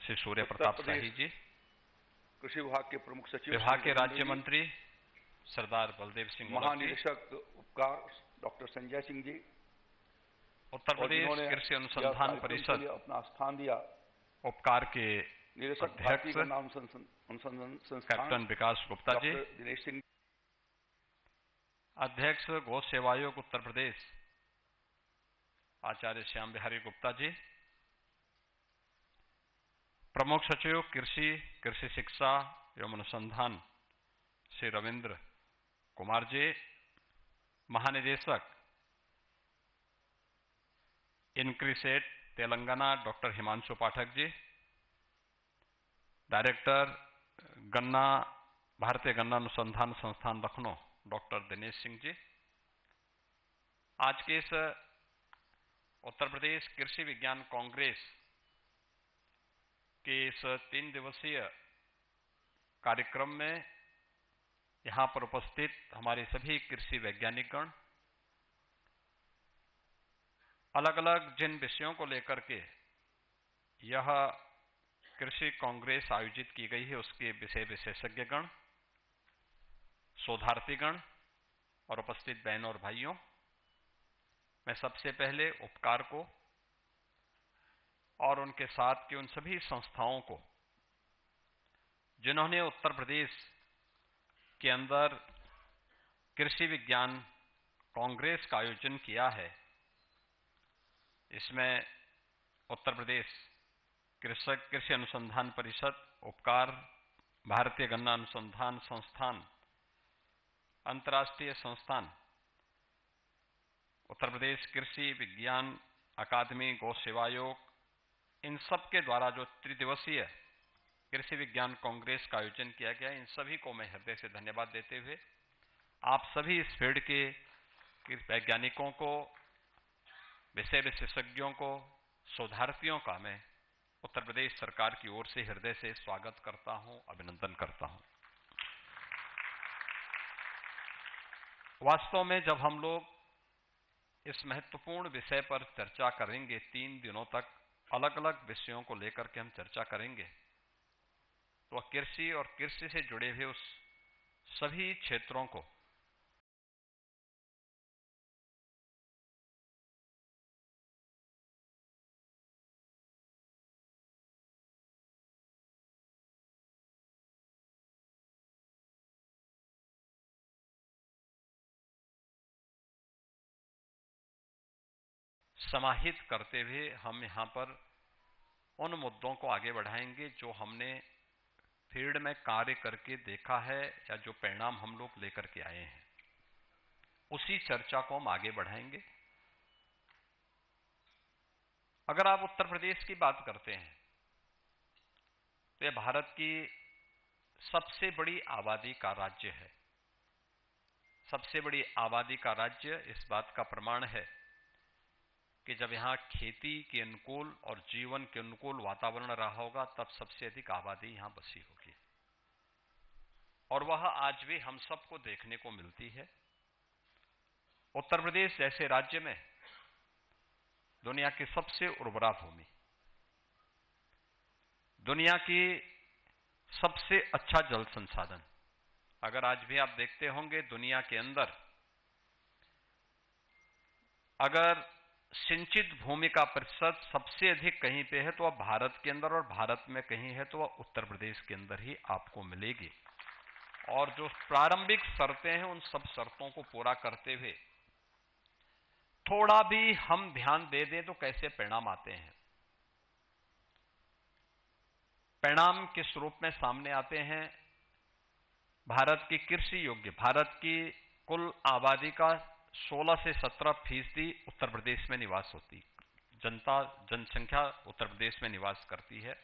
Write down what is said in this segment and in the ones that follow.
श्री सूर्य प्रताप शाही जी, कृषि विभाग के प्रमुख सचिव विभाग के राज्य मंत्री सरदार बलदेव सिंह, महानिदेशक उपकार डॉक्टर संजय सिंह जी, उत्तर प्रदेश कृषि अनुसंधान परिषद अपना स्थान दिया, उपकार के निदेशक अध्यक्ष अनुसंधान संस्थान कैप्टन विकास गुप्ता जी, दिनेश सिंह, अध्यक्ष गौ सेवा आयोग उत्तर प्रदेश आचार्य श्याम बिहारी गुप्ता जी, प्रमुख सचिव कृषि शिक्षा एवं अनुसंधान श्री रविंद्र कुमार जी, महानिदेशक इनक्रीसेट तेलंगाना डॉक्टर हिमांशु पाठक जी, डायरेक्टर गन्ना भारतीय गन्ना अनुसंधान संस्थान लखनऊ डॉक्टर दिनेश सिंह जी, आज के इस उत्तर प्रदेश कृषि विज्ञान कांग्रेस के इस 3 दिवसीय कार्यक्रम में यहां पर उपस्थित हमारे सभी कृषि वैज्ञानिकगण, अलग अलग जिन विषयों को लेकर के यह कृषि कांग्रेस आयोजित की गई है उसके विषय विशेषज्ञगण, शोधार्थीगण और उपस्थित बहनों और भाइयों, मैं सबसे पहले उपकार को और उनके साथ की उन सभी संस्थाओं को जिन्होंने उत्तर प्रदेश के अंदर कृषि विज्ञान कांग्रेस का आयोजन किया है, इसमें उत्तर प्रदेश कृषि अनुसंधान परिषद, उपकार, भारतीय गन्ना अनुसंधान संस्थान, अंतर्राष्ट्रीय संस्थान, उत्तर प्रदेश कृषि विज्ञान अकादमी, गौ सेवा आयोग, इन सब के द्वारा जो त्रिदिवसीय कृषि विज्ञान कांग्रेस का आयोजन किया गया, इन सभी को मैं हृदय से धन्यवाद देते हुए आप सभी इस फील्ड के वैज्ञानिकों को, विषय विशेषज्ञों को, शोधार्थियों का मैं उत्तर प्रदेश सरकार की ओर से हृदय से स्वागत करता हूं, अभिनंदन करता हूं। वास्तव में जब हम लोग इस महत्वपूर्ण विषय पर चर्चा करेंगे, 3 दिनों तक अलग अलग विषयों को लेकर के हम चर्चा करेंगे, तो कृषि और कृषि से जुड़े हुए उस सभी क्षेत्रों को समाहित करते हुए हम यहां पर उन मुद्दों को आगे बढ़ाएंगे जो हमने फील्ड में कार्य करके देखा है या जो परिणाम हम लोग लेकर के आए हैं, उसी चर्चा को हम आगे बढ़ाएंगे। अगर आप उत्तर प्रदेश की बात करते हैं तो यह भारत की सबसे बड़ी आबादी का राज्य है। सबसे बड़ी आबादी का राज्य इस बात का प्रमाण है कि जब यहां खेती के अनुकूल और जीवन के अनुकूल वातावरण रहा होगा, तब सबसे अधिक आबादी यहां बसी होगी, और वह आज भी हम सबको देखने को मिलती है। उत्तर प्रदेश जैसे राज्य में दुनिया की सबसे उर्वरा भूमि, दुनिया की सबसे अच्छा जल संसाधन, अगर आज भी आप देखते होंगे दुनिया के अंदर अगर सिंचित भूमि का प्रतिशत सबसे अधिक कहीं पे है तो वह भारत के अंदर, और भारत में कहीं है तो वह उत्तर प्रदेश के अंदर ही आपको मिलेगी। और जो प्रारंभिक शर्तें हैं उन सब शर्तों को पूरा करते हुए थोड़ा भी हम ध्यान दे दें तो कैसे परिणाम आते हैं। परिणाम किस रूप में सामने आते हैं? भारत की कृषि योग्य, भारत की कुल आबादी का 16 से 17% उत्तर प्रदेश में निवास होती, जनसंख्या उत्तर प्रदेश में निवास करती है।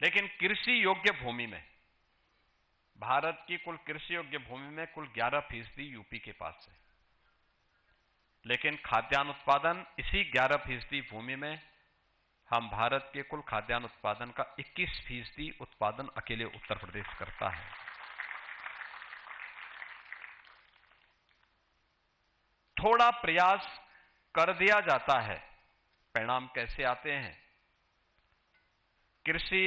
लेकिन कृषि योग्य भूमि में, भारत की कुल कृषि योग्य भूमि में कुल 11% यूपी के पास है, लेकिन खाद्यान्न उत्पादन इसी 11% भूमि में हम भारत के कुल खाद्यान्न उत्पादन का 21% उत्पादन अकेले उत्तर प्रदेश करता है। थोड़ा प्रयास कर दिया जाता है, परिणाम कैसे आते हैं? कृषि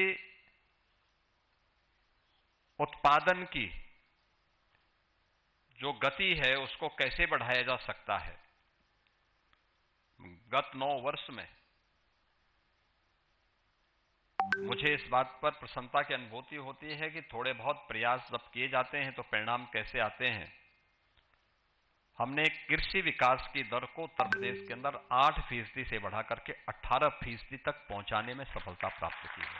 उत्पादन की जो गति है उसको कैसे बढ़ाया जा सकता है। गत 9 वर्ष में मुझे इस बात पर प्रसन्नता की अनुभूति होती है कि थोड़े बहुत प्रयास जब किए जाते हैं तो परिणाम कैसे आते हैं। हमने कृषि विकास की दर को उत्तर प्रदेश के अंदर 8% से बढ़ा करके 18% तक पहुंचाने में सफलता प्राप्त की है।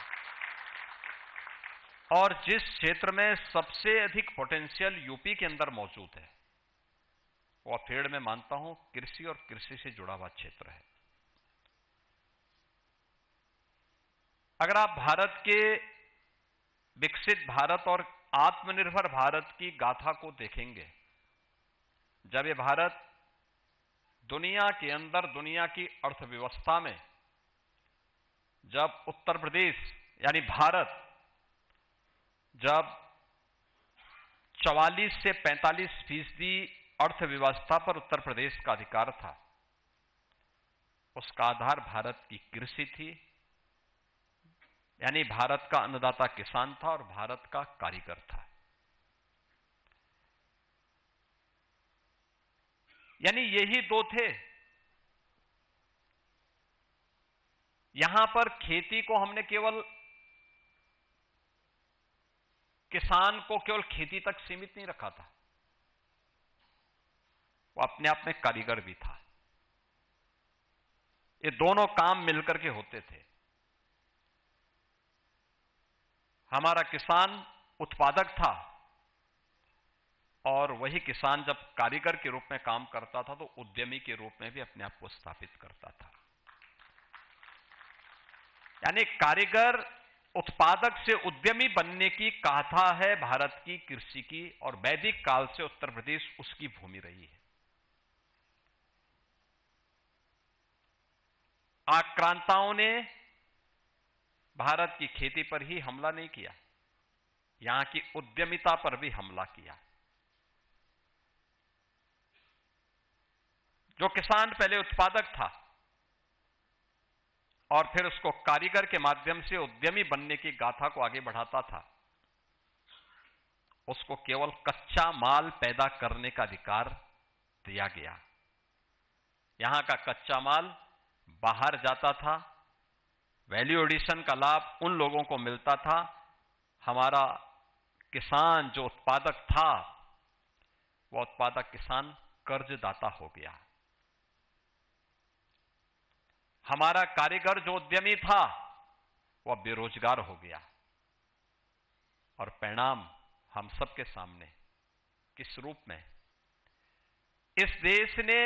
और जिस क्षेत्र में सबसे अधिक पोटेंशियल यूपी के अंदर मौजूद है वह फेड़ में मानता हूं कृषि और कृषि से जुड़ा हुआ क्षेत्र है। अगर आप भारत के विकसित भारत और आत्मनिर्भर भारत की गाथा को देखेंगे, जब ये भारत दुनिया के अंदर दुनिया की अर्थव्यवस्था में, जब उत्तर प्रदेश यानी भारत जब 44 से 45% अर्थव्यवस्था पर उत्तर प्रदेश का अधिकार था, उसका आधार भारत की कृषि थी, यानी भारत का अन्नदाता किसान था और भारत का कारीगर था। यानी यही दो थे। यहां पर खेती को हमने केवल किसान को केवल खेती तक सीमित नहीं रखा था, वो अपने आप में कारीगर भी था। ये दोनों काम मिलकर के होते थे। हमारा किसान उत्पादक था और वही किसान जब कारीगर के रूप में काम करता था तो उद्यमी के रूप में भी अपने आप को स्थापित करता था। यानी कारीगर उत्पादक से उद्यमी बनने की गाथा है भारत की कृषि की, और वैदिक काल से उत्तर प्रदेश उसकी भूमि रही है। आक्रांताओं ने भारत की खेती पर ही हमला नहीं किया, यहां की उद्यमिता पर भी हमला किया। जो किसान पहले उत्पादक था और फिर उसको कारीगर के माध्यम से उद्यमी बनने की गाथा को आगे बढ़ाता था, उसको केवल कच्चा माल पैदा करने का अधिकार दिया गया। यहां का कच्चा माल बाहर जाता था, वैल्यू एडिशन का लाभ उन लोगों को मिलता था। हमारा किसान जो उत्पादक था वह उत्पादक किसान कर्जदाता हो गया। हमारा कारीगर जो उद्यमी था वह बेरोजगार हो गया। और परिणाम हम सबके सामने किस रूप में। इस देश ने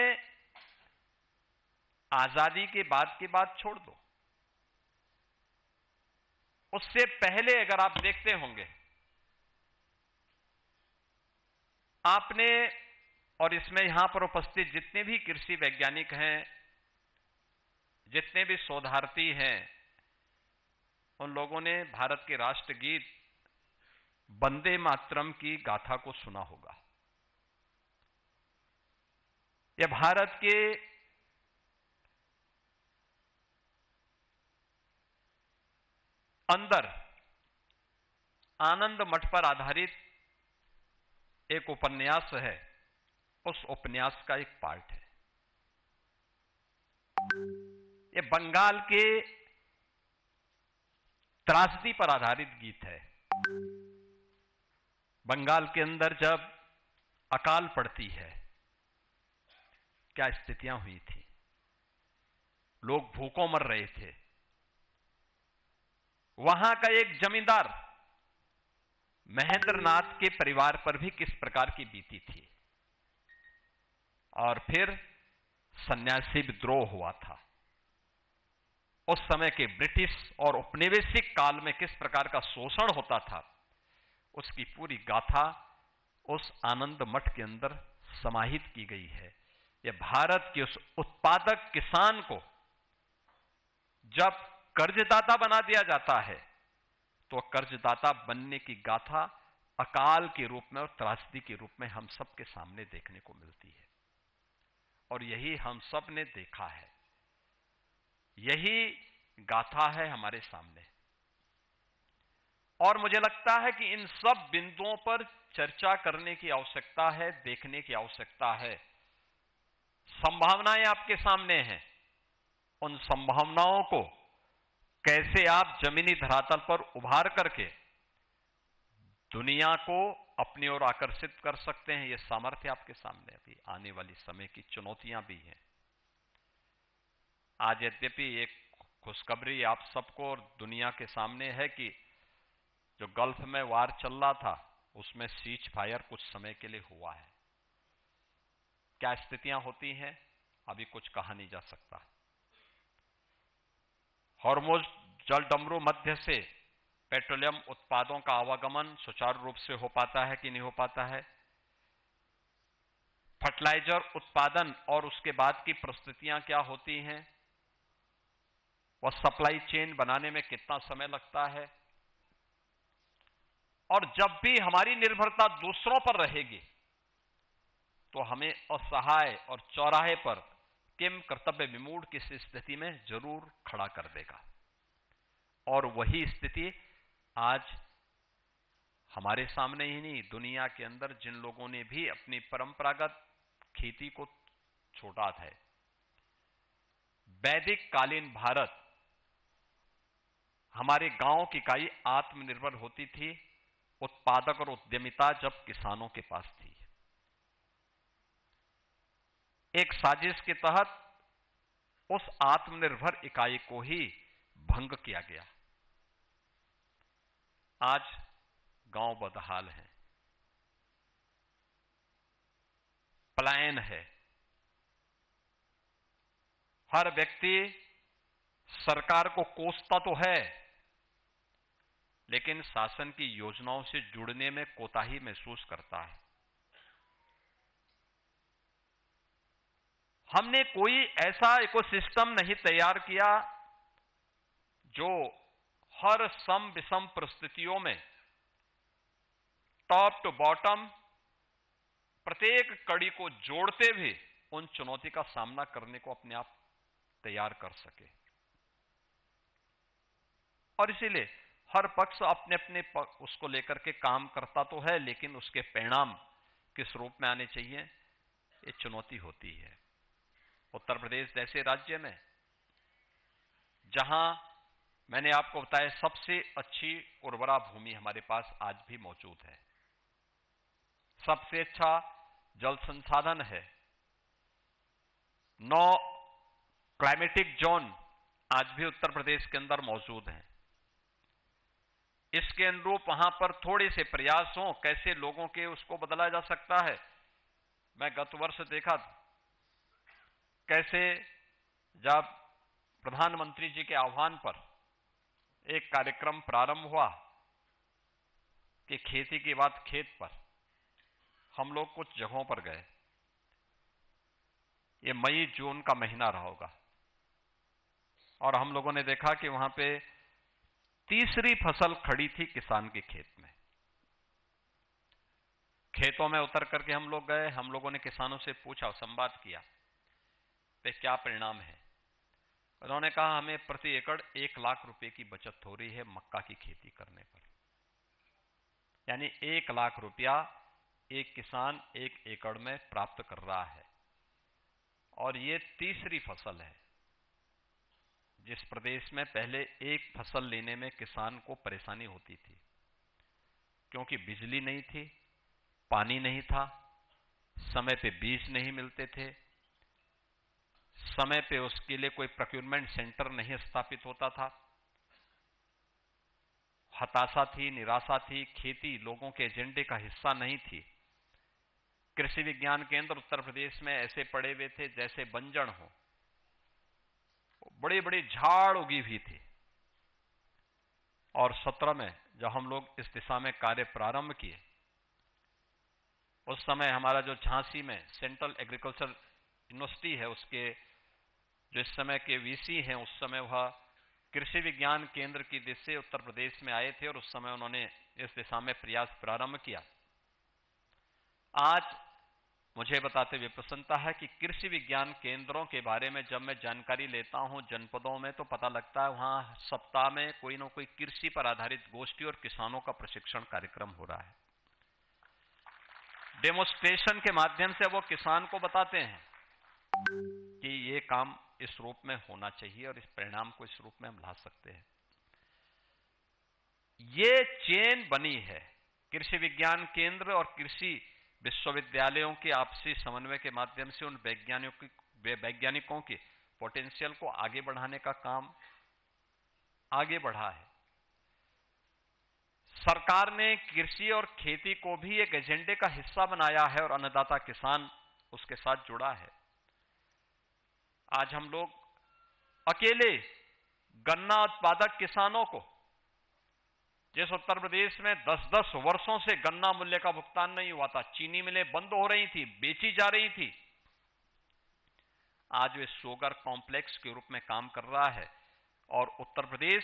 आजादी के बाद की बात छोड़ दो, उससे पहले अगर आप देखते होंगे, आपने और इसमें यहां पर उपस्थित जितने भी कृषि वैज्ञानिक हैं, जितने भी शोधार्थी हैं, उन लोगों ने भारत के राष्ट्रगीत वंदे मातरम की गाथा को सुना होगा। यह भारत के अंदर आनंद मठ पर आधारित एक उपन्यास है, उस उपन्यास का एक पार्ट है। यह बंगाल के त्रासदी पर आधारित गीत है। बंगाल के अंदर जब अकाल पड़ती है, क्या स्थितियां हुई थी, लोग भूखों मर रहे थे। वहां का एक जमींदार महेंद्रनाथ के परिवार पर भी किस प्रकार की बीती थी, और फिर सन्यासी विद्रोह हुआ था। उस समय के ब्रिटिश और औपनिवेशिक काल में किस प्रकार का शोषण होता था, उसकी पूरी गाथा उस आनंद मठ के अंदर समाहित की गई है। यह भारत के उस उत्पादक किसान को जब कर्जदाता बना दिया जाता है तो कर्जदाता बनने की गाथा अकाल के रूप में और त्रासदी के रूप में हम सब के सामने देखने को मिलती है। और यही हम सब ने देखा है, यही गाथा है हमारे सामने। और मुझे लगता है कि इन सब बिंदुओं पर चर्चा करने की आवश्यकता है, देखने की आवश्यकता है। संभावनाएं आपके सामने हैं, उन संभावनाओं को कैसे आप जमीनी धरातल पर उभार करके दुनिया को अपनी ओर आकर्षित कर सकते हैं, यह सामर्थ्य आपके सामने अभी आने वाली समय की चुनौतियां भी हैं। आज यद्यपि एक खुशखबरी आप सबको और दुनिया के सामने है कि जो गल्फ में वार चल रहा था उसमें सीज फायर कुछ समय के लिए हुआ है। क्या स्थितियां होती हैं अभी कुछ कहा नहीं जा सकता। हॉर्मुज जल डमरू मध्य से पेट्रोलियम उत्पादों का आवागमन सुचारू रूप से हो पाता है कि नहीं हो पाता है। फर्टिलाइजर उत्पादन और उसके बाद की परिस्थितियां क्या होती हैं, वह सप्लाई चेन बनाने में कितना समय लगता है। और जब भी हमारी निर्भरता दूसरों पर रहेगी तो हमें असहाय और चौराहे पर किम कर्तव्य विमूढ़ की स्थिति में जरूर खड़ा कर देगा। और वही स्थिति आज हमारे सामने ही नहीं, दुनिया के अंदर जिन लोगों ने भी अपनी परंपरागत खेती को छोड़ा था। वैदिक कालीन भारत, हमारे गांव की इकाई आत्मनिर्भर होती थी, उत्पादक और उद्यमिता जब किसानों के पास थी। एक साजिश के तहत उस आत्मनिर्भर इकाई को ही भंग किया गया। आज गांव बदहाल है, पलायन है। हर व्यक्ति सरकार को कोसता तो है, लेकिन शासन की योजनाओं से जुड़ने में कोताही महसूस करता है। हमने कोई ऐसा इकोसिस्टम नहीं तैयार किया जो हर सम विषम परिस्थितियों में टॉप टू बॉटम प्रत्येक कड़ी को जोड़ते हुए उन चुनौती का सामना करने को अपने आप तैयार कर सके। और इसीलिए हर पक्ष अपने अपने उसको लेकर के काम करता तो है, लेकिन उसके परिणाम किस रूप में आने चाहिए, ये चुनौती होती है। उत्तर प्रदेश जैसे राज्य में जहां मैंने आपको बताया सबसे अच्छी उर्वरा भूमि हमारे पास आज भी मौजूद है, सबसे अच्छा जल संसाधन है, 9 क्लाइमेटिक जोन आज भी उत्तर प्रदेश के अंदर मौजूद हैं। इसके अनुरूप वहां पर थोड़े से प्रयास हों, कैसे लोगों के उसको बदला जा सकता है। मैं गत वर्ष देखा कैसे जब प्रधानमंत्री जी के आह्वान पर एक कार्यक्रम प्रारंभ हुआ कि खेती की बात खेत पर, हम लोग कुछ जगहों पर गए। ये मई जून का महीना रहा होगा और हम लोगों ने देखा कि वहां पे तीसरी फसल खड़ी थी किसान के खेत में। खेतों में उतर करके हम लोग गए, हम लोगों ने किसानों से पूछा, संवाद किया पे क्या परिणाम है। उन्होंने कहा हमें प्रति एकड़ 1 लाख रुपए की बचत हो रही है मक्का की खेती करने पर। यानी 1 लाख रुपया एक किसान 1 एकड़ में प्राप्त कर रहा है। और ये तीसरी फसल है जिस प्रदेश में पहले एक फसल लेने में किसान को परेशानी होती थी, क्योंकि बिजली नहीं थी, पानी नहीं था, समय पे बीज नहीं मिलते थे, समय पे उसके लिए कोई प्रोक्योरमेंट सेंटर नहीं स्थापित होता था। हताशा थी, निराशा थी, खेती लोगों के एजेंडे का हिस्सा नहीं थी। कृषि विज्ञान केंद्र उत्तर प्रदेश में ऐसे पड़े हुए थे जैसे बंजर हो, बड़ी बड़ी झाड़ उगी हुई थी। और 17 में जब हम लोग इस दिशा में कार्य प्रारंभ किए, उस समय हमारा जो झांसी में सेंट्रल एग्रीकल्चर यूनिवर्सिटी है, उसके जो इस समय के वीसी हैं, उस समय वह कृषि विज्ञान केंद्र की दिशा से उत्तर प्रदेश में आए थे और उस समय उन्होंने इस दिशा में प्रयास प्रारंभ किया। आज मुझे बताते हुए प्रसन्नता है कि कृषि विज्ञान केंद्रों के बारे में जब मैं जानकारी लेता हूं जनपदों में, तो पता लगता है वहां सप्ताह में कोई ना कोई कृषि पर आधारित गोष्ठी और किसानों का प्रशिक्षण कार्यक्रम हो रहा है। डेमोस्ट्रेशन के माध्यम से वो किसान को बताते हैं कि ये काम इस रूप में होना चाहिए और इस परिणाम को इस रूप में हम ला सकते हैं। ये चेन बनी है कृषि विज्ञान केंद्र और कृषि विश्वविद्यालयों के आपसी समन्वय के माध्यम से। उन वैज्ञानिकों के पोटेंशियल को आगे बढ़ाने का काम आगे बढ़ा है। सरकार ने कृषि और खेती को भी एक एजेंडे का हिस्सा बनाया है और अन्नदाता किसान उसके साथ जुड़ा है। आज हम लोग अकेले गन्ना उत्पादक किसानों को, जिस उत्तर प्रदेश में 10-10 वर्षों से गन्ना मूल्य का भुगतान नहीं हुआ था, चीनी मिलें बंद हो रही थी, बेची जा रही थी, आज वे शुगर कॉम्प्लेक्स के रूप में काम कर रहा है और उत्तर प्रदेश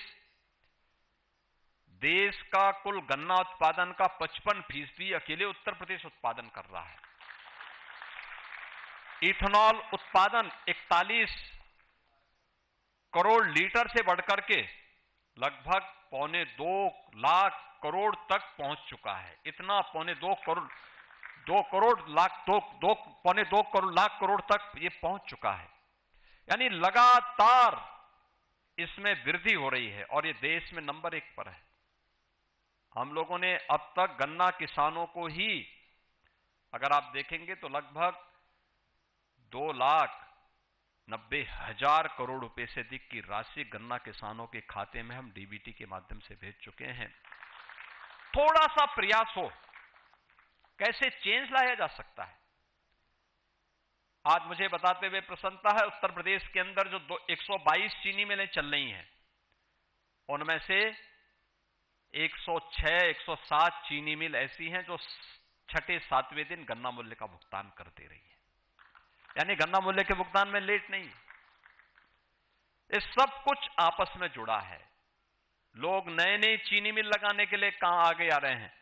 देश का कुल गन्ना उत्पादन का 55% अकेले उत्तर प्रदेश उत्पादन कर रहा है। इथेनॉल उत्पादन 41 करोड़ लीटर से बढ़कर के लगभग 2.25 लाख करोड़ तक पहुंच चुका है। इतना 2.25 करोड़ लाख करोड़ तक ये पहुंच चुका है। यानी लगातार इसमें वृद्धि हो रही है और ये देश में नंबर 1 पर है। हम लोगों ने अब तक गन्ना किसानों को ही, अगर आप देखेंगे तो लगभग 2,90,000 करोड़ रुपए से अधिक की राशि गन्ना किसानों के खाते में हम डीबीटी के माध्यम से भेज चुके हैं। थोड़ा सा प्रयास हो, कैसे चेंज लाया जा सकता है। आज मुझे बताते हुए प्रसन्नता है, उत्तर प्रदेश के अंदर जो 122 चीनी मिलें चल रही हैं, उनमें से 106-107 चीनी मिल ऐसी हैं जो 6-7वें दिन गन्ना मूल्य का भुगतान कर दे रही है। यानी गन्ना मूल्य के भुगतान में लेट नहीं। ये सब कुछ आपस में जुड़ा है। लोग नए नए चीनी मिल लगाने के लिए कहां आगे आ रहे हैं।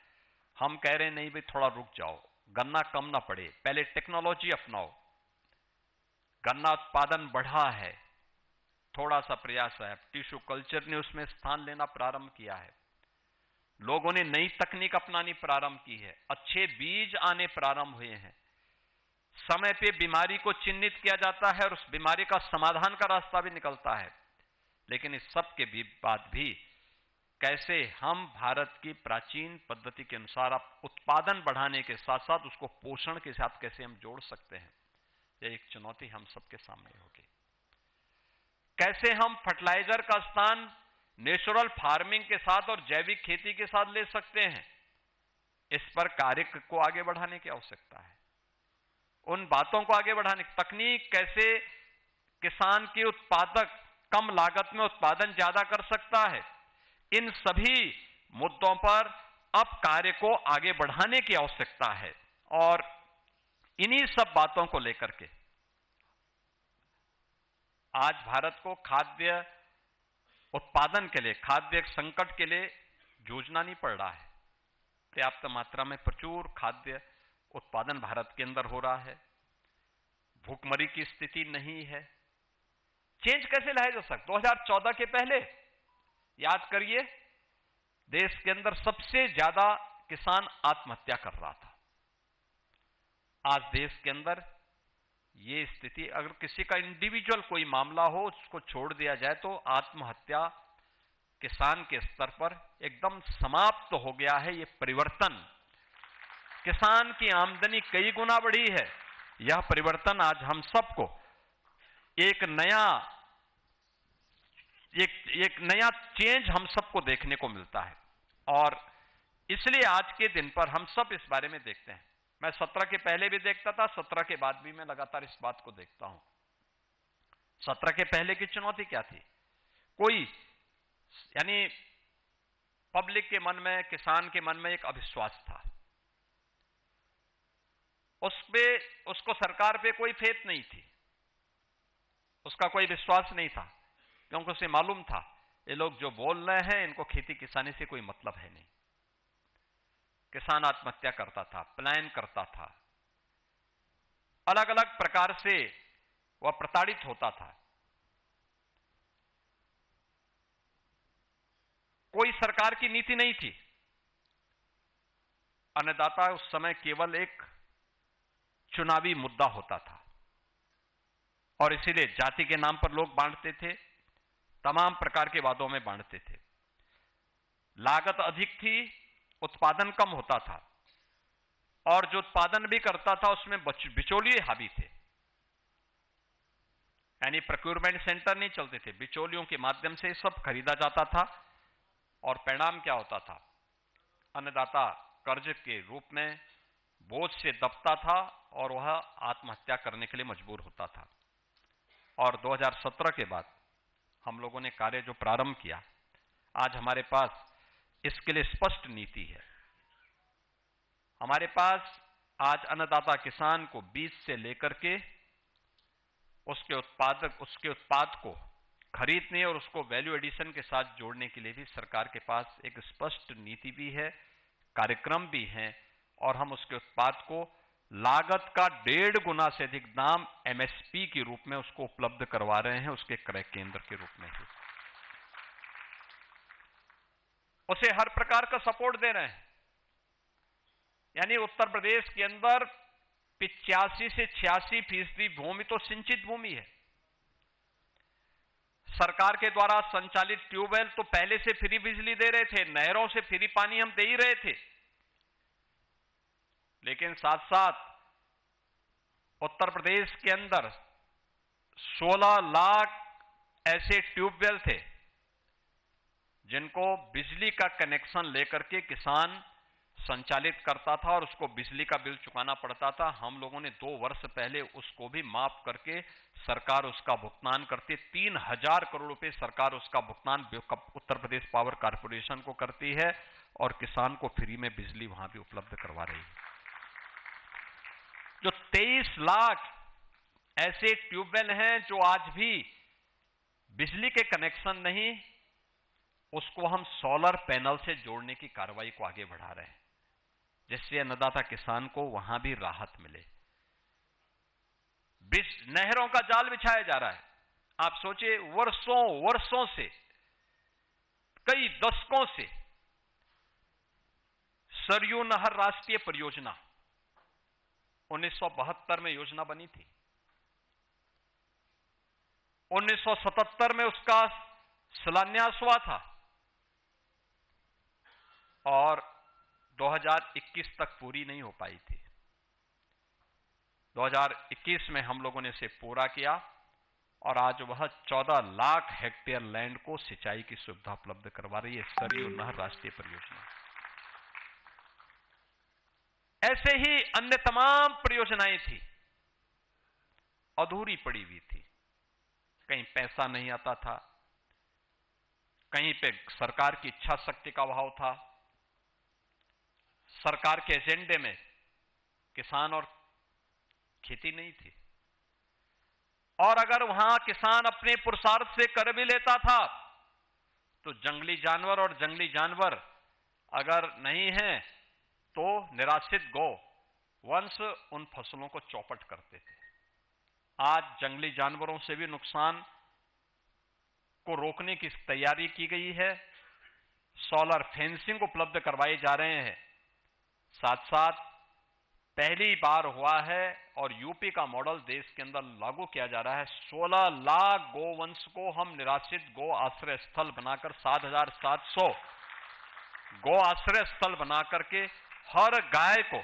हम कह रहे हैं नहीं भाई, थोड़ा रुक जाओ, गन्ना कम ना पड़े, पहले टेक्नोलॉजी अपनाओ। गन्ना उत्पादन बढ़ा है, थोड़ा सा प्रयास है, टिश्यू कल्चर ने उसमें स्थान लेना प्रारंभ किया है। लोगों ने नई तकनीक अपनानी प्रारंभ की है, अच्छे बीज आने प्रारंभ हुए हैं, समय पे बीमारी को चिन्हित किया जाता है और उस बीमारी का समाधान का रास्ता भी निकलता है। लेकिन इस सब के बाद भी कैसे हम भारत की प्राचीन पद्धति के अनुसार उत्पादन बढ़ाने के साथ साथ उसको पोषण के साथ कैसे हम जोड़ सकते हैं, यह एक चुनौती हम सबके सामने होगी। कैसे हम फर्टिलाइजर का स्थान नेचुरल फार्मिंग के साथ और जैविक खेती के साथ ले सकते हैं, इस पर कार्य को आगे बढ़ाने की आवश्यकता है। उन बातों को आगे बढ़ाने, तकनीक कैसे किसान के उत्पादक कम लागत में उत्पादन ज्यादा कर सकता है, इन सभी मुद्दों पर अब कार्य को आगे बढ़ाने की आवश्यकता है। और इन्हीं सब बातों को लेकर के आज भारत को खाद्य उत्पादन के लिए, खाद्य संकट के लिए जूझना नहीं पड़ रहा है। पर्याप्त मात्रा में प्रचुर खाद्य उत्पादन भारत के अंदर हो रहा है, भूखमरी की स्थिति नहीं है। चेंज कैसे लाया जा सकता? 2014 के पहले याद करिए, देश के अंदर सबसे ज्यादा किसान आत्महत्या कर रहा था। आज देश के अंदर ये स्थिति, अगर किसी का इंडिविजुअल कोई मामला हो उसको छोड़ दिया जाए तो आत्महत्या किसान के स्तर पर एकदम समाप्त हो गया है। ये परिवर्तन, किसान की आमदनी कई गुना बढ़ी है। यह परिवर्तन आज हम सबको एक नया चेंज हम सबको देखने को मिलता है। और इसलिए आज के दिन पर हम सब इस बारे में देखते हैं। मैं 17 के पहले भी देखता था, 17 के बाद भी मैं लगातार इस बात को देखता हूं। 17 के पहले की चुनौती क्या थी? कोई, यानी पब्लिक के मन में, किसान के मन में एक अविश्वास था, उसको सरकार पे कोई फेथ नहीं थी, उसका कोई विश्वास नहीं था, क्योंकि उसे मालूम था ये लोग जो बोल रहे हैं इनको खेती किसानी से कोई मतलब है नहीं। किसान आत्महत्या करता था, पलायन करता था, अलग अलग प्रकार से वह प्रताड़ित होता था। कोई सरकार की नीति नहीं थी। अन्नदाता उस समय केवल एक चुनावी मुद्दा होता था और इसीलिए जाति के नाम पर लोग बांटते थे, तमाम प्रकार के वादों में बांटते थे। लागत अधिक थी, उत्पादन कम होता था और जो उत्पादन भी करता था उसमें बिचौलिए हावी थे। यानी प्रोक्योरमेंट सेंटर नहीं चलते थे, बिचौलियों के माध्यम से सब खरीदा जाता था और परिणाम क्या होता था? अन्नदाता कर्ज के रूप में बोझ से दबता था और वह आत्महत्या करने के लिए मजबूर होता था। और 2017 के बाद हम लोगों ने कार्य जो प्रारंभ किया, आज हमारे पास इसके लिए स्पष्ट नीति है। हमारे पास आज अन्नदाता किसान को बीज से लेकर के उसके उत्पाद को खरीदने और उसको वैल्यू एडिशन के साथ जोड़ने के लिए भी सरकार के पास एक स्पष्ट नीति भी है, कार्यक्रम भी हैं और हम उसके उत्पाद को लागत का 1.5 गुना से अधिक दाम एमएसपी के रूप में उसको उपलब्ध करवा रहे हैं, उसके क्रय केंद्र के रूप में ही उसे हर प्रकार का सपोर्ट दे रहे हैं। यानी उत्तर प्रदेश के अंदर 85 से 86% भूमि तो सिंचित भूमि है। सरकार के द्वारा संचालित ट्यूबवेल तो पहले से फ्री बिजली दे रहे थे, नहरों से फ्री पानी हम दे ही रहे थे, लेकिन साथ साथ उत्तर प्रदेश के अंदर 16 लाख ऐसे ट्यूबवेल थे जिनको बिजली का कनेक्शन लेकर के किसान संचालित करता था और उसको बिजली का बिल चुकाना पड़ता था। हम लोगों ने 2 वर्ष पहले उसको भी माफ करके सरकार उसका भुगतान करती, 3000 करोड़ रुपए सरकार उसका भुगतान उत्तर प्रदेश पावर कॉर्पोरेशन को करती है और किसान को फ्री में बिजली वहां भी उपलब्ध करवा रही है। जो 23 लाख ऐसे ट्यूबवेल हैं जो आज भी बिजली के कनेक्शन नहीं, उसको हम सोलर पैनल से जोड़ने की कार्रवाई को आगे बढ़ा रहे हैं, जिससे अन्नदाता किसान को वहां भी राहत मिले। नहरों का जाल बिछाया जा रहा है। आप सोचिए, वर्षों से, कई दशकों से सरयू नहर राष्ट्रीय परियोजना 1972 में योजना बनी थी, 1977 में उसका शिलान्यास हुआ था और 2021 तक पूरी नहीं हो पाई थी। 2021 में हम लोगों ने इसे पूरा किया और आज वह 14 लाख हेक्टेयर लैंड को सिंचाई की सुविधा उपलब्ध करवा रही है सरयू नहर राष्ट्रीय परियोजना। ऐसे ही अन्य तमाम परियोजनाएं थी, अधूरी पड़ी हुई थी, कहीं पैसा नहीं आता था, कहीं पे सरकार की इच्छा शक्ति का अभाव था, सरकार के एजेंडे में किसान और खेती नहीं थी, और अगर वहां किसान अपने पुरुषार्थ से कर भी लेता था तो जंगली जानवर अगर नहीं है तो निराश्रित गौ वंश उन फसलों को चौपट करते थे। आज जंगली जानवरों से भी नुकसान को रोकने की तैयारी की गई है, सोलर फेंसिंग उपलब्ध करवाए जा रहे हैं। साथ साथ पहली बार हुआ है और यूपी का मॉडल देश के अंदर लागू किया जा रहा है। 16 लाख गोवंश को हम निराश्रित गो आश्रय स्थल बनाकर 7,700 गो आश्रय स्थल बनाकर के हर गाय को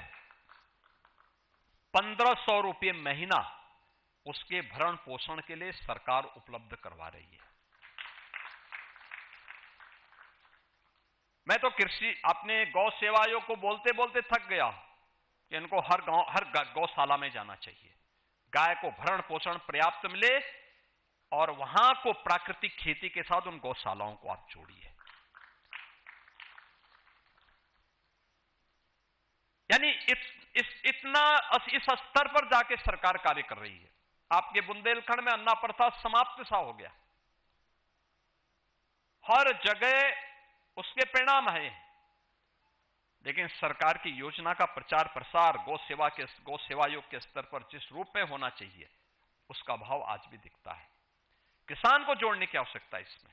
1500 रुपये महीना उसके भरण पोषण के लिए सरकार उपलब्ध करवा रही है। मैं तो कृषि अपने गौ सेवा आयोग को बोलते बोलते थक गया कि इनको हर गौशाला में जाना चाहिए, गाय को भरण पोषण पर्याप्त मिले और वहां को प्राकृतिक खेती के साथ उन गौशालाओं को आप जोड़िए। यानी इस स्तर पर जाके सरकार कार्य कर रही है। आपके बुंदेलखंड में अन्ना प्रथा समाप्त सा हो गया, हर जगह उसके परिणाम है। लेकिन सरकार की योजना का प्रचार प्रसार गौ सेवा आयोग के स्तर पर जिस रूप में होना चाहिए उसका अभाव आज भी दिखता है। किसान को जोड़ने की आवश्यकता है इसमें।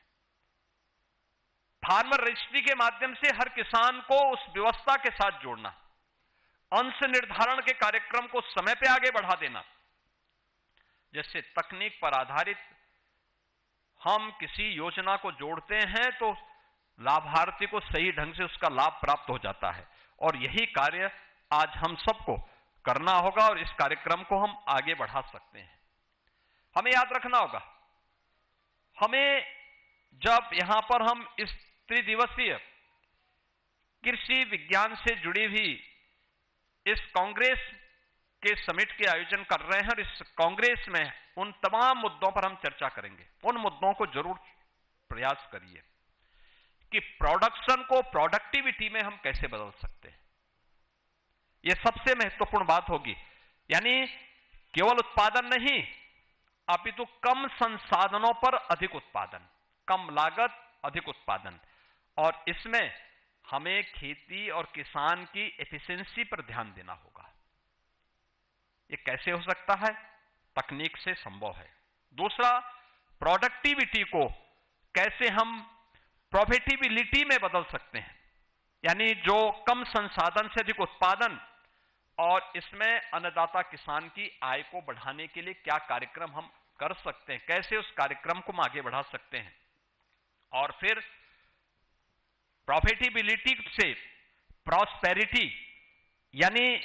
फार्मर रजिस्ट्री के माध्यम से हर किसान को उस व्यवस्था के साथ जोड़ना, अंश निर्धारण के कार्यक्रम को समय पे आगे बढ़ा देना, जैसे तकनीक पर आधारित हम किसी योजना को जोड़ते हैं तो लाभार्थी को सही ढंग से उसका लाभ प्राप्त हो जाता है। और यही कार्य आज हम सबको करना होगा और इस कार्यक्रम को हम आगे बढ़ा सकते हैं। हमें याद रखना होगा, हमें जब यहां पर हम इस त्रिदिवसीय कृषि विज्ञान से जुड़ी हुई इस कांग्रेस के समिट के आयोजन कर रहे हैं और इस कांग्रेस में उन तमाम मुद्दों पर हम चर्चा करेंगे। उन मुद्दों को जरूर प्रयास करिए कि प्रोडक्शन को प्रोडक्टिविटी में हम कैसे बदल सकते हैं। यह सबसे महत्वपूर्ण बात होगी, यानी केवल उत्पादन नहीं अपितु कम संसाधनों पर अधिक उत्पादन, कम लागत अधिक उत्पादन। और इसमें हमें खेती और किसान की एफिशिएंसी पर ध्यान देना होगा। यह कैसे हो सकता है? तकनीक से संभव है। दूसरा, प्रोडक्टिविटी को कैसे हम प्रॉफिटेबिलिटी में बदल सकते हैं, यानी जो कम संसाधन से अधिक उत्पादन, और इसमें अन्नदाता किसान की आय को बढ़ाने के लिए क्या कार्यक्रम हम कर सकते हैं, कैसे उस कार्यक्रम को हम आगे बढ़ा सकते हैं। और फिर प्रॉफिटेबिलिटी से प्रॉस्पेरिटी, यानी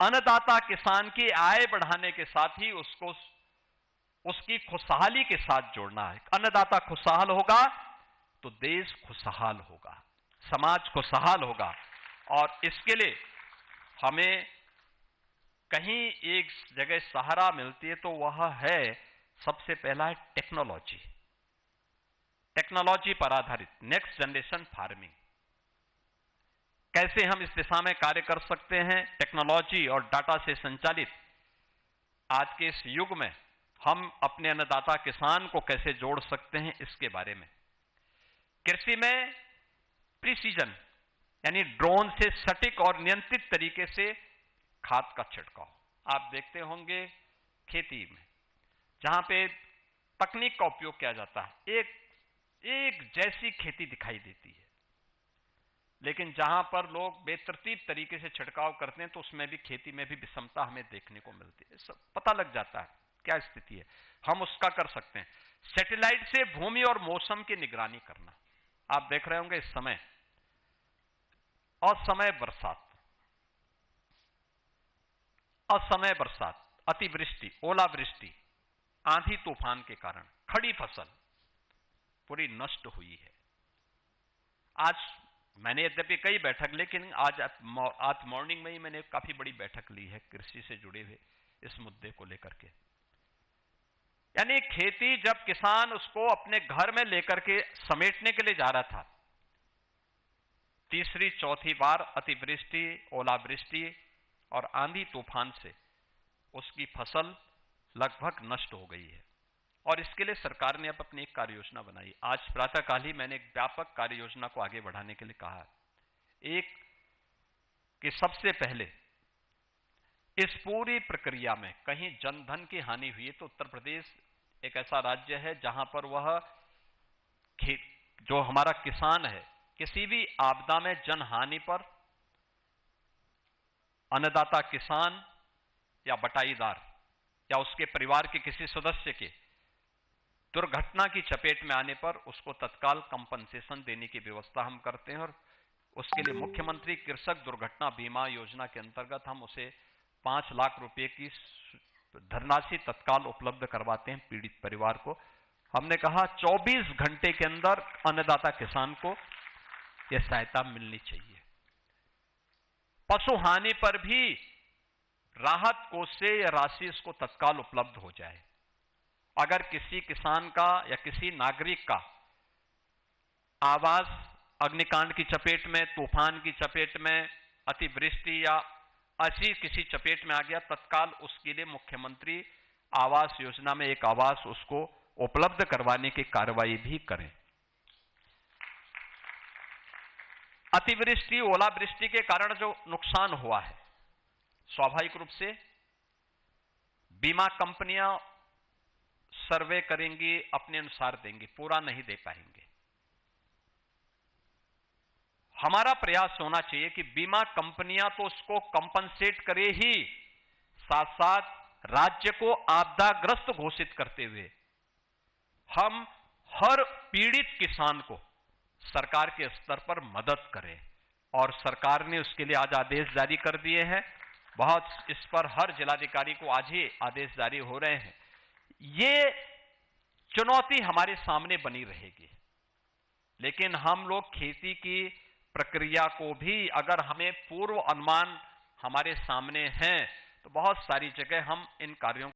अन्नदाता किसान की आय बढ़ाने के साथ ही उसको उसकी खुशहाली के साथ जोड़ना है। अन्नदाता खुशहाल होगा तो देश खुशहाल होगा, समाज खुशहाल होगा। और इसके लिए हमें कहीं एक जगह सहारा मिलती है तो वह है, सबसे पहला है टेक्नोलॉजी। टेक्नोलॉजी पर आधारित नेक्स्ट जनरेशन फार्मिंग, कैसे हम इस दिशा में कार्य कर सकते हैं। टेक्नोलॉजी और डाटा से संचालित आज के इस युग में हम अपने अन्नदाता किसान को कैसे जोड़ सकते हैं, इसके बारे में। कृषि में प्रिसीजन, यानी ड्रोन से सटीक और नियंत्रित तरीके से खाद का छिड़काव। आप देखते होंगे खेती में जहां पे तकनीक का उपयोग किया जाता है, एक जैसी खेती दिखाई देती है, लेकिन जहां पर लोग बेतरतीब तरीके से छिड़काव करते हैं तो उसमें भी खेती में भी विषमता हमें देखने को मिलती है। सब पता लग जाता है क्या स्थिति है, हम उसका कर सकते हैं। सैटेलाइट से भूमि और मौसम की निगरानी करना। आप देख रहे होंगे इस समय असमय बरसात, अतिवृष्टि, ओलावृष्टि, आंधी तूफान के कारण खड़ी फसल पूरी नष्ट हुई है। आज मैंने यद्यपि कई बैठक, लेकिन आज मॉर्निंग में ही मैंने काफी बड़ी बैठक ली है कृषि से जुड़े हुए इस मुद्दे को लेकर के। यानी खेती जब किसान उसको अपने घर में लेकर के समेटने के लिए जा रहा था, तीसरी चौथी बार अतिवृष्टि, ओलावृष्टि और आंधी तूफान से उसकी फसल लगभग नष्ट हो गई है। और इसके लिए सरकार ने अब अपनी एक कार्य योजना बनाई। आज प्रातःकाल ही मैंने एक व्यापक कार्य योजना को आगे बढ़ाने के लिए कहा। एक कि सबसे पहले इस पूरी प्रक्रिया में कहीं जनधन की हानि हुई है तो उत्तर प्रदेश एक ऐसा राज्य है जहां पर वह जो हमारा किसान है, किसी भी आपदा में जनहानि पर अन्नदाता किसान या बटाईदार या उसके परिवार के किसी सदस्य के दुर्घटना की चपेट में आने पर उसको तत्काल कंपनसेशन देने की व्यवस्था हम करते हैं। और उसके लिए मुख्यमंत्री कृषक दुर्घटना बीमा योजना के अंतर्गत हम उसे 5 लाख रुपए की धनराशि तत्काल उपलब्ध करवाते हैं पीड़ित परिवार को। हमने कहा 24 घंटे के अंदर अन्नदाता किसान को यह सहायता मिलनी चाहिए। पशु हानि पर भी राहत कोष से यह राशि उसको तत्काल उपलब्ध हो जाए। अगर किसी किसान का या किसी नागरिक का आवास अग्निकांड की चपेट में, तूफान की चपेट में, अतिवृष्टि या ऐसी किसी चपेट में आ गया, तत्काल उसके लिए मुख्यमंत्री आवास योजना में एक आवास उसको उपलब्ध करवाने की कार्रवाई भी करें। अतिवृष्टि, ओलावृष्टि के कारण जो नुकसान हुआ है, स्वाभाविक रूप से बीमा कंपनियां सर्वे करेंगी, अपने अनुसार देंगी, पूरा नहीं दे पाएंगे। हमारा प्रयास होना चाहिए कि बीमा कंपनियां तो उसको कंपनसेट करे ही, साथ साथ राज्य को आपदाग्रस्त घोषित करते हुए हम हर पीड़ित किसान को सरकार के स्तर पर मदद करें। और सरकार ने उसके लिए आज आदेश जारी कर दिए हैं। बहुत इस पर हर जिलाधिकारी को आज ही आदेश जारी हो रहे हैं। ये चुनौती हमारे सामने बनी रहेगी, लेकिन हम लोग खेती की प्रक्रिया को भी, अगर हमें पूर्व अनुमान हमारे सामने हैं, तो बहुत सारी जगह हम इन कार्यों